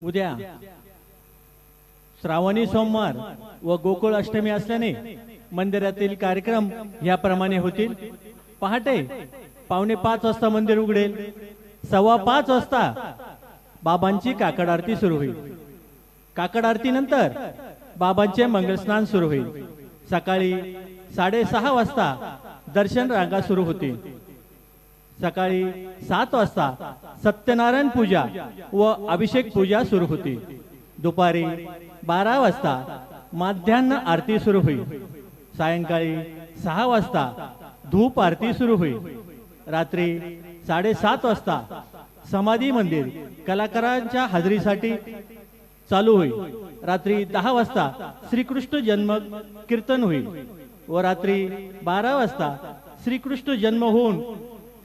उद्या श्रावणी सोमवार व गोकुळ अष्टमी असल्याने मंदिरातील कार्यक्रम याप्रमाणे होतील. पहाटे 4:45 वाजता मंदिर उघडेल. 5:15 वाजता बाबांची काकड आरती सुरू होईल. काकड आरती नंतर बाबांचे मंगलस्नान सुरू होईल. सकाळी 6:30 वाजता दर्शन रांगा सुरू होतील. सकाळी 7 वाजता सत्यनारायण पूजा व अभिषेक पूजा सुरू होतील. दुपारी 12 वाजता माध्यान्ह आरती सुरू होईल. सायंकाळी 6 वाजता धूप आरती सुरू होईल. रात्री 7:30 वाजता समाधी मंदिर कलाकारांच्या हाजरीसाठी चालू होईल. रात्री 10 वाजता श्रीकृष्ण जन्म कीर्तन होईल व रात्री 12 वाजता श्रीकृष्ण जन्म होऊन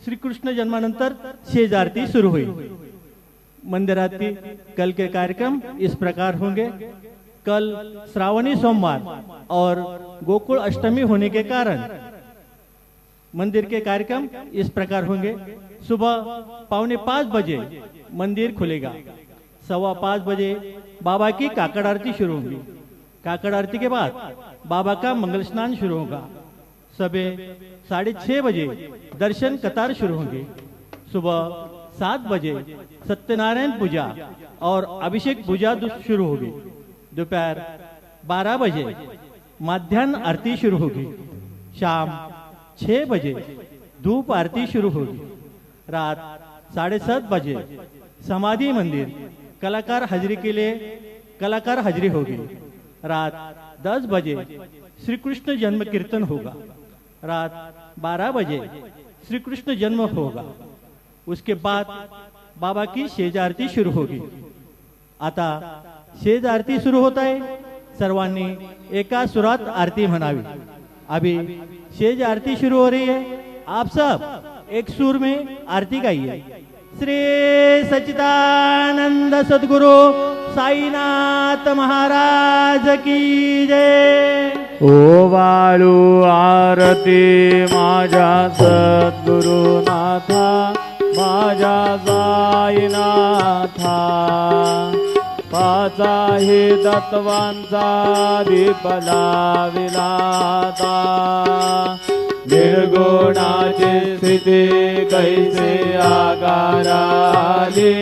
श्रीकृष्ण जन्मानंतर शेज आरती शुरू हुई. मंदिरात कल के कार्यक्रम इस प्रकार होंगे. कल श्रावणी सोमवार और गोकुल अष्टमी होने के कारण मंदिर के कार्यक्रम इस प्रकार होंगे. सुबह 4:45 बजे मंदिर खुलेगा. 5:15 बजे बाबा की काकड़ आरती शुरू होगी. काकड़ आरती के बाद बाबा का मंगल स्नान शुरू होगा. सुबह 6:30 बजे दर्शन कतार शुरू होंगे. सुबह 7 बजे सत्यनारायण पूजा और अभिषेक पूजा शुरू होगी. दोपहर 12 बजे माध्यान्ह आरती शुरू होगी. शाम 6 बजे धूप आरती शुरू होगी. रात 7:30 बजे समाधि मंदिर कलाकार हाजिरी के लिए कलाकार हाजिरी होगी. रात 10 बजे श्री कृष्ण जन्म कीर्तन होगा. रात 12 बजे श्री कृष्ण जन्म होगा. उसके बाद बाबा की शेज आरती शुरू होगी. आता शेज आरती सुरू होत आहे. सर्वांनी एका सुरात आरती म्हणावी. अभी शेज आरती शुरू हो रही है. आप सब एक सुर में आरती गाइए. श्री सच्चिदानंद सद्गुरु साईनाथ महाराज की जय. ओवाळू आरती माझ्या सद्गुरुनाथा माझ्या साईनाथा. पाचा हे तत्वांचा दीप लाविलाता. निर्गुणाची स्थिती कैसे आकाराली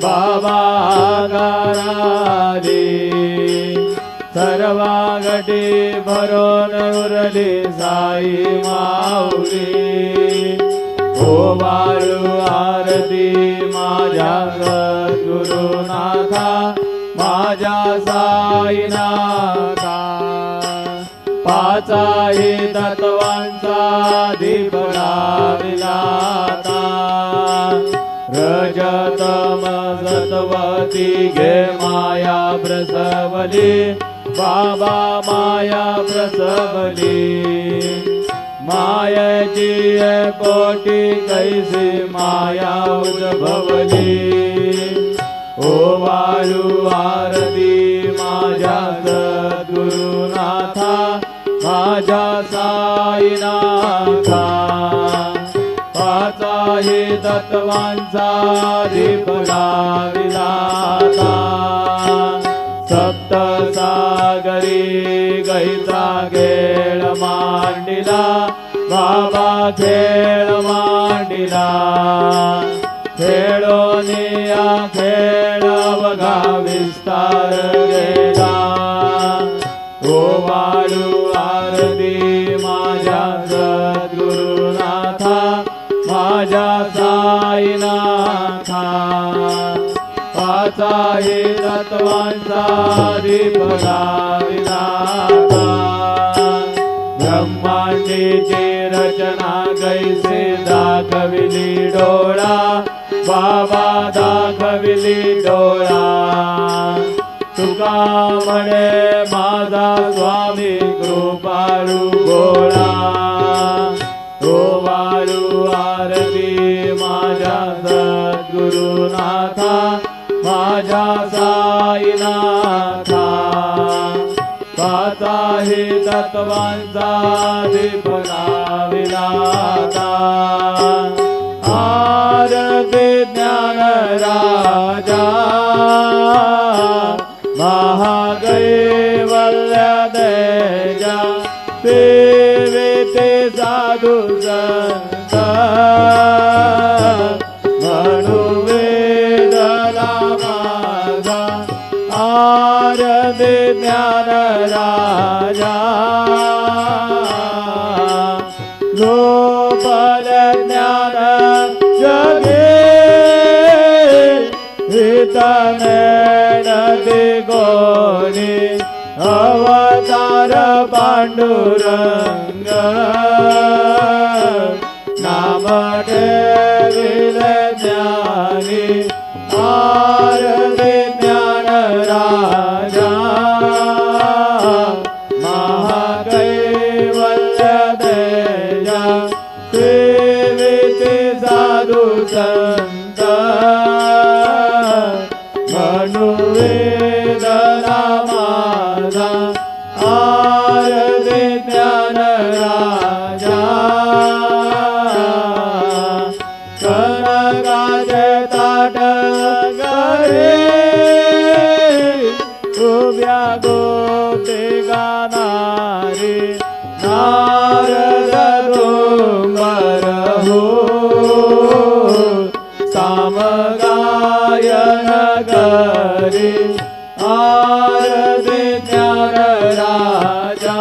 बाबा आकाराली. सर्वागटी भरून उरली साई माऊली. ओवाळू आरती माझ्या सद्गुरुनाथा माझ्या साईनाथा. पाचाही तत्वांचा दीप लाविलाता. रजतम सत्वती घे माया प्रसवली बाबा माया प्रसवली. मायाची कोटी कैसी माया उद्भवली. ओवाळू आरती माझ्या सद्गुरुनाथा माझ्या साईनाथा. पाचाही तत्वांचा दीप लाविलाता. सप्तसागरी गैचा खेळ मांडिला बाबा खेळ मांडिला. खेळोनिया खेळ बघा विस्तार गेला. ओवाळू आरती माझ्या सद्गुरुनाथा माझ्या साईनाथा. पाचाही तत्वांचा दीप लाविलाता. ब्रह्मांडीची रचना कैसे दाखविली डोळा बाबा दाखविली डोळा. तुका म्हणे माझा स्वामी कृपाळू गोळा. ओवाळू आरती माझ्या सद्गुरुनाथा माझ्या साईनाथा. पाचाही तत्वांचा दीप लाविलाता. आरती ज्ञान राजा साधू संत म्हणू वेदला माझा आरती ज्ञान राजा गोपाल ज्ञान जगे हितने नदी गोणी अवतार पांडुरंग नाम ठेविले ज्ञानी आरती ज्ञान राजा महाकैवल्य तेजा सेविते साधू संत म्हणू वेदना माझा आरती ज्ञान राजा कनकाचे ताट करे उभ्या गोते गाणारे नारद डोंगर हो सामगायन करे आरती ज्ञान राजा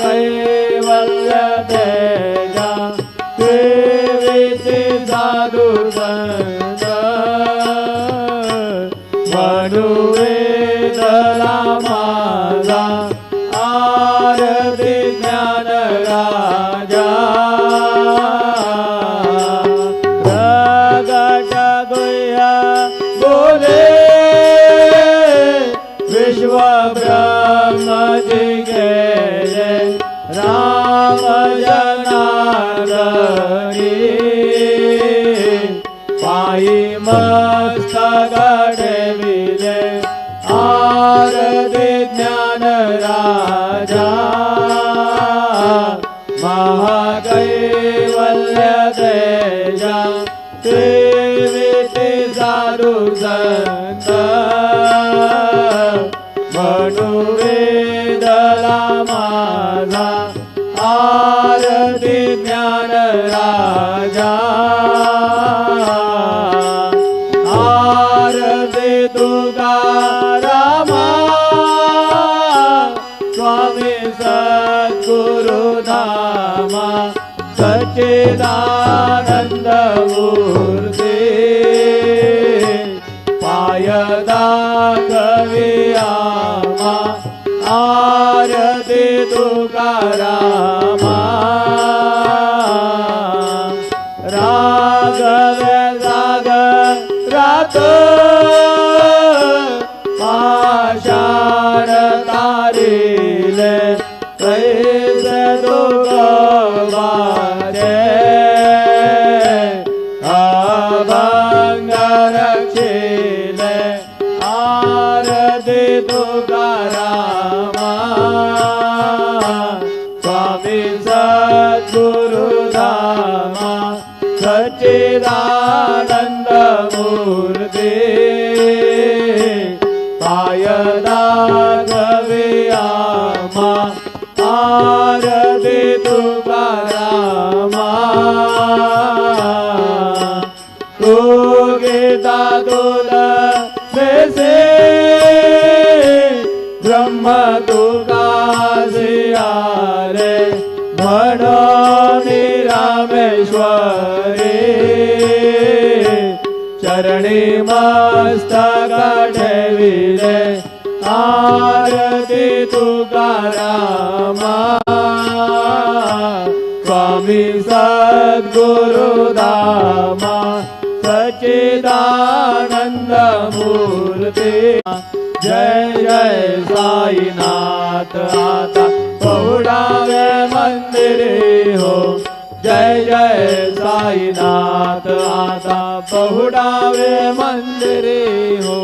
महाकैवल्य तेजा सेविते साधू संत म्हणू वेदला माझा आरती ज्ञान राजा प्रगट गुह्य बोले विश्व ब्रह्म जी गेले राम जनार्दनी पायी मस्तक ठेविले आरती ज्ञान राजा महाकैवल्य तेजा सेविते साधू संत म्हणू वेदला माझा आरती ज्ञान राजा आरती तुकारामा स्वामी सद्गुरु धामा सच्चिदानंद मूर्ती पाय दाखवी आमा आरती तुकारामा राघव जागरात पाषाण तारिले कैसे दुःखवारे अभंग रक्षिले आरती तुकारामा स्वामी सद्गुरु धामा सच्चिदानंद मूर्ती पाय दाखवी आमा आरती तुकारामा तू गीता दूध बेसे ब्रह्म तुकासियारे म्हणून रामेश्वरी चरणी मस्तक ठेविले आरती तुकारामा स्वामी सद्गुरु धामा सच्चिदानंद मूर्ती जय जय साईनाथ आता पहुडावे मंदिरे हो जय जय साईनाथ आता पहुडावे मंदिरे हो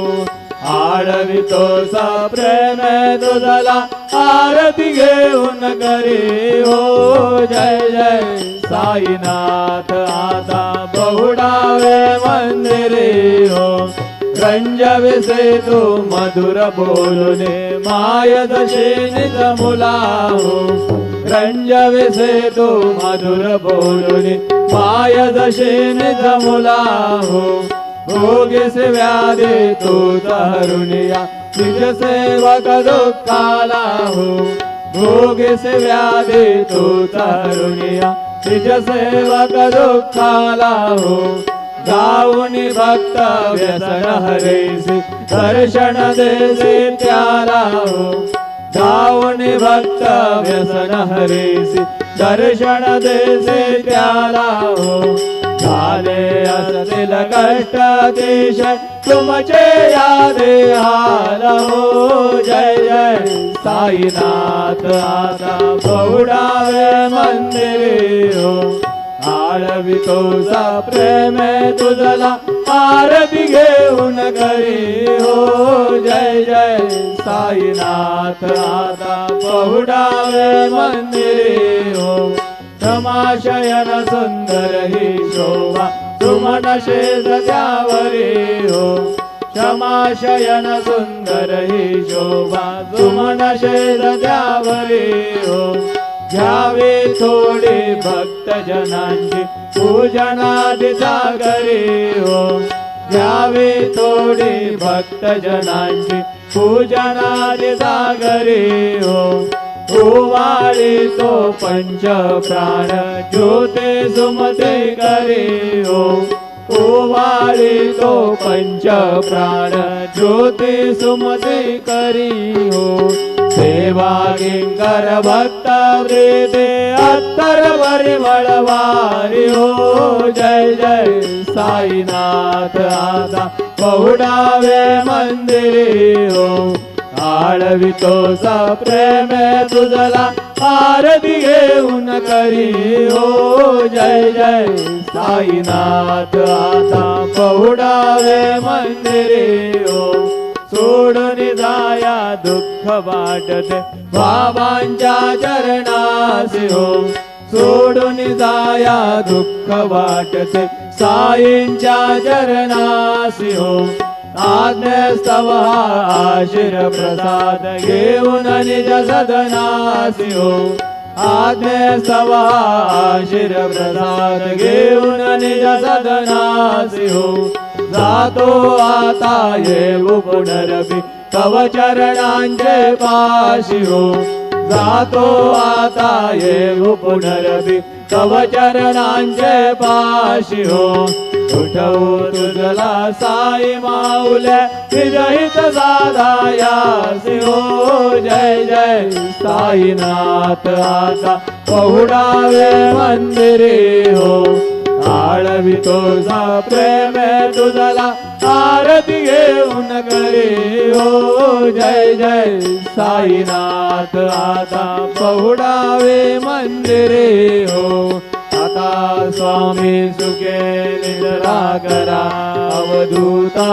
आळवितो सा प्रेम तुझला आरती घेऊन करे हो जय जय साईनाथ आता बहुडावे मंदिरे हो रंजविसे तू मधुर बोलणे माय दशे निज मुला हो रंजविसे तू मधुर बोलुनी माय जशी निज मुला हो भोगीस व्याधी तू तरुणिया निज सेवक दुःखाला हो भोगीस व्याधी तू तरुणिया निज सेवक दुःखाला हो गाऊनी भक्त व्यसन हरेसी दर्शन देसी त्याला हो गाऊनी भक्त व्यसन हरेसी दर्शन देसी त्याला हो झाले असतील कष्ट अतिशय तुमचे यादे हाल हो जय जय साईनाथ आता पहुडावे मंदिरे हो आळवितो सा प्रेम तुझला आरती घेऊन करी हो जय जय साईनाथ आता पहुडावे मंदिरे हो क्षमाशयन सुंदर ही शोभा सुमन शेज त्यावरी हो क्षमाशयन सुंदर ही शोभा सुमन शेज त्यावरी हो घ्यावे थोडी भक्त जनांची पूजनादि सागरी हो घ्यावे थोडी भक्त जनांची पूजनादि सागरी हो ओवाळी तो पंच प्राण ज्योते सुमते करी हो ओवाळी तो पंच प्राण ज्योते सुमते करी हो सेवा किंकर भक्त वृदे अत्तर परिमळवारी हो जय जय साईनाथ आता पहुडावे मंदिरे हो आळवितो सा प्रेम तुझला आरती घेऊन करी हो जय जय साईनाथ आता पहुडावे मंदिरे हो सोडून जाया दुःख वाटते बाबांच्या चरणासी हो सोडून जाया दुःख वाटते साईंच्या चरणासी हो आज्ञस्तव आशीर प्रसाद घेऊन निज सदनासी हो आज्ञस्तव आशीर प्रसाद घेऊन निज सदनासी हो जातो आता येऊ पुनरपी तव चरणांचे पाशी हो जातो आता येऊ पुनरपी तव चरणांचे पाशी हो उठवू तुझला साई माऊल्या विजहित साधायासी हो जय जय साईनाथ आता पहुडावे मंदिरे हो आळवितो सा प्रेम तुझला आरती घेऊन करी हो जय जय साईनाथ आता पहुडावे मंदिरे हो आता स्वामी सुखे निद्रा करा अवधूता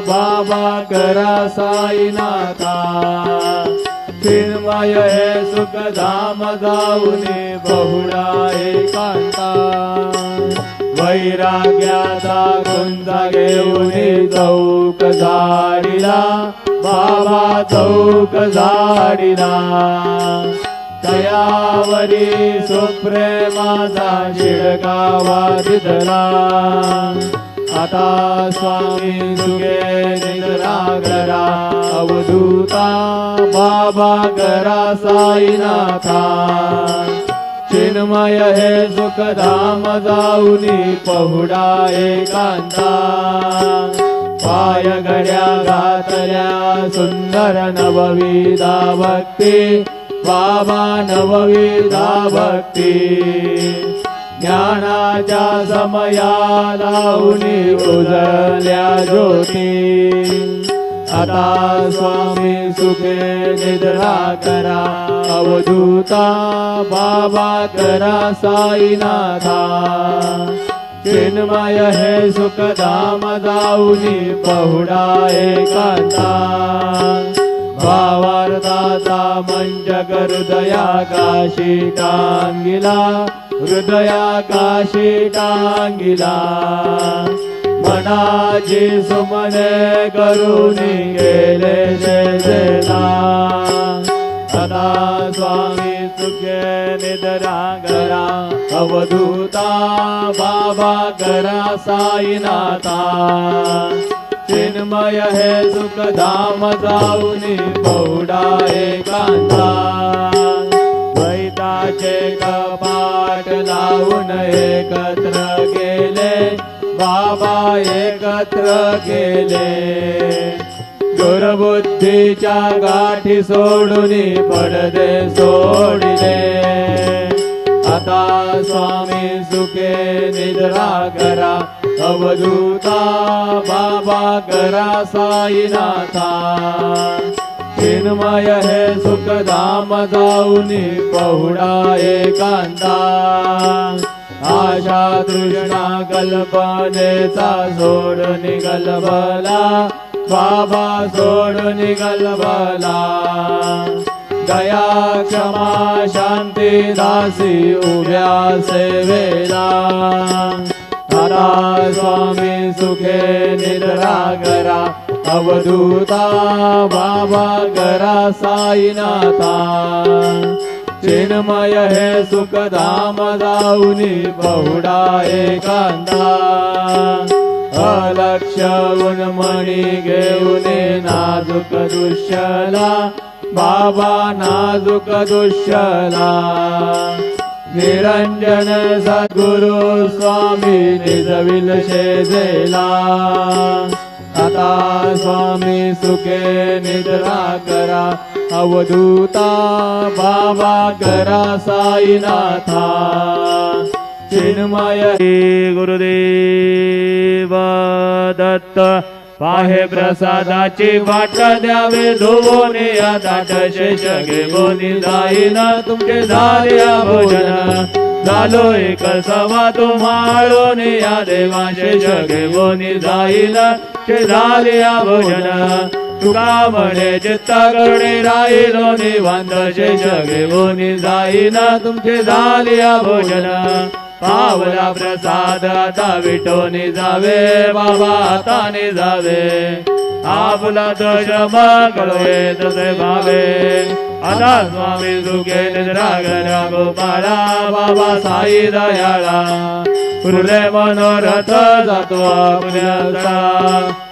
बाबा करा साईनाथा चिन्मय हे सुख धाम जाऊने बहुडा एकांता वैराग्याचा गुंजा घेऊने चौक झाडीला बाबा चौक झाडीला तयावरी सुप्रेमाचा शिडकावा दिदला आता स्वामी सुगे निद्रा करा अवधूता बाबा करा साईनाथा चिन्मय हे सुखधाम जाऊनी पहुडा एकांता पाय घड्या घातल्या सुंदर नवविधा भक्ती बाबा नवविधा भक्ती ज्ञानाच्या समया लावणी उजळल्या ज्योती आता स्वामी सुखे निद्रा करा अवधूता बाबा करा साईनाथा चिन्मय हे सुखधाम जाऊनी पहुडा एकांता भावार्थाचा मंचक हृदयाकाशी टांगिला हृदयाकाशी टांगिला मनाची सुमने करुणी गेले शेजेला आता स्वामी सुखे निद्रा करा अवधूता बाबा करा साईनाथा चिन्मय हे सुखधाम जाऊनी पौडा एकांता द्वैताचे कपाट लावून एकत्र गेले बाबा एकत्र गेले दुर्बुद्धीच्या गाठी सोडून पडदे सोडिले आता स्वामी सुखे निद्रा करा अवधूता बाबा करा साईनाथा चिन्मय हे सुखधाम जाऊनी पहुडा एकांता आशा तृष्णा कल्पनेचा सोड निगलबला बाबा सोड निगलबला दया क्षमा शांती दासी उभ्या सेवेला आता स्वामी सुखे निद्रा करा अवधूता बाबा करा साईनाथा चिन्मय हे सुखधाम जाऊनी बहुडा एकांता अलक्ष उन्मणी घेऊन नाजूक दुष्यला बाबा नाजूक दुष्यला निरंजन सद्गुरु स्वामी निजविल शेजेला आता स्वामी सुखे निद्रा करा अवधूता बाबा करा साईनाथा चिन्मय गुरुदेव दत्त पाहे प्रसादाची वाट द्यावे धुवोनी दाट शेष घेऊनी जाईन तुमचे झाले भोजन झालो एक सवा तुम्हाळून या देवा शेष घेऊनी जाईन ते झाले भोजन तुका म्हणे चित्त करुणे राहिलो निवांत शेष घेऊनी जाईन तुमचे झाले भोजन पावला प्रसाद आता विठोनी जावे बाबा आता जावे आपला दोष कळवे तसे भावे आता स्वामी सुखे निद्रा करा गोपाळा बाबा साई दयाळा पुरले मनोरथ जातो आपल्या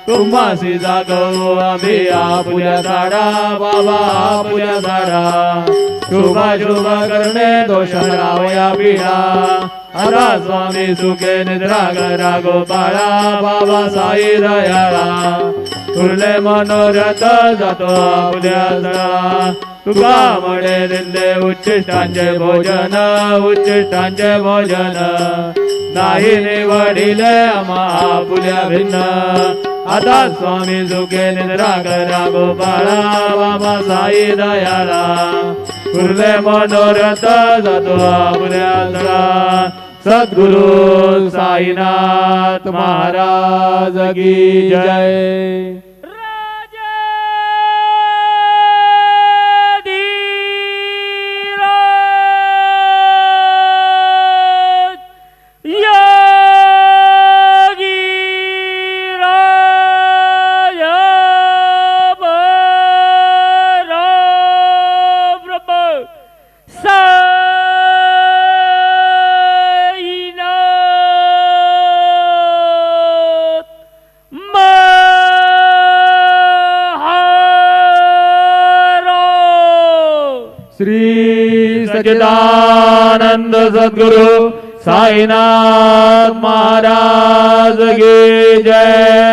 तुम्हासी जागो आम्ही आपुल्या झाडा बाबा आपुल्या झाडा शुभ शुभ करणे दोष रावया पिढा आता स्वामी सुखे निद्रा करा गोपाळा बाबा साई दयाळा तुरले मनोरथ जातो आपुल्या झाडा तुका म्हणे दिले उच्चिष्टांचे भोजन उच्चिष्टांचे भोजन नाही निवडिले आपुल्या भिन्न आता स्वामी सुखे निद्रा करा गोपाळा बाबा साई दयाळा कुर्ले मनोरथ जातो आपुल्या झाडा सद्गुरु साईनाथ महाराज की जय. श्री सच्चिदानंद सद्गुरु साईनाथ महाराज की जय.